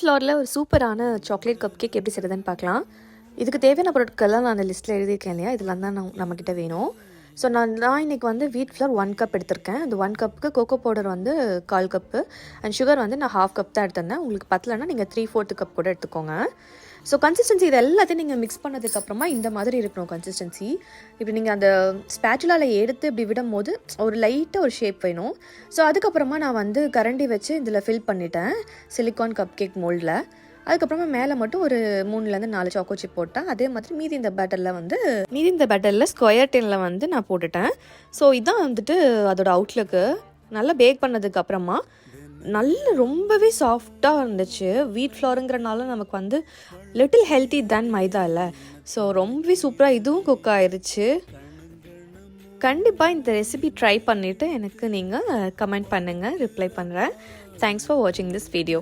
ஃப்ளோரில் ஒரு சூப்பரான சாக்லேட் கப் கேக் எப்படி செய்கிறதுன்னு பார்க்கலாம். இதுக்கு தேவையான பொருட்கள்லாம் நான் அந்த லிஸ்ட்டில் எழுதியிருக்கேன் இல்லையா, இதெல்லாம் தான் நம்மக்கிட்ட வேணும். ஸோ நான் இன்றைக்கி வந்து வீட் ஃப்ளோர் 1 கப் எடுத்திருக்கேன். அந்த 1 கப்புக்கு கோகோ பவுடர் வந்து 1/4 கப்பு அண்ட் சுகர் வந்து நான் 1/2 கப் தான் எடுத்திருந்தேன். உங்களுக்கு பத்தலைன்னா நீங்கள் 3/4 கப் கூட எடுத்துக்கோங்க. ஸோ கன்சிஸ்டன்சி இது எல்லாத்தையும் நீங்கள் மிக்ஸ் பண்ணதுக்கப்புறமா இந்த மாதிரி இருக்கணும் கன்சிஸ்டன்சி. இப்படி நீங்கள் அந்த ஸ்பேச்சுலாவில் எடுத்து இப்படி விடும் போது ஒரு லைட்டாக ஒரு ஷேப் வேணும். ஸோ அதுக்கப்புறமா நான் வந்து கரண்டி வச்சு இதில் ஃபில் பண்ணிட்டேன் சிலிக்கான் கப் கேக் மோல்டில். அதுக்கப்புறமா மேலே மட்டும் ஒரு 3லேருந்து 4 சாக்கோ சிப் போட்டேன். அதே மாதிரி மீதி இந்த பேட்டரில் ஸ்கொயர் டின்னில் வந்து நான் போட்டுட்டேன். ஸோ இதுதான் வந்துட்டு அதோட அவுட்லுக்கு. நல்லா பேக் பண்ணதுக்கப்புறமா ரொம்பவே சாஃப்டாக இருந்துச்சு. வீட் ஃப்ளோருங்கிறனால நமக்கு வந்து லிட்டில் ஹெல்த்தி தேன் மைதா இல்லை. ஸோ ரொம்பவே சூப்பராக இதுவும் குக் ஆயிடுச்சு. கண்டிப்பாக இந்த ரெசிபி ட்ரை பண்ணிவிட்டு எனக்கு நீங்கள் கமெண்ட் பண்ணுங்கள், ரிப்ளை பண்ணுறேன். தேங்க்ஸ் ஃபார் வாட்சிங் திஸ் வீடியோ.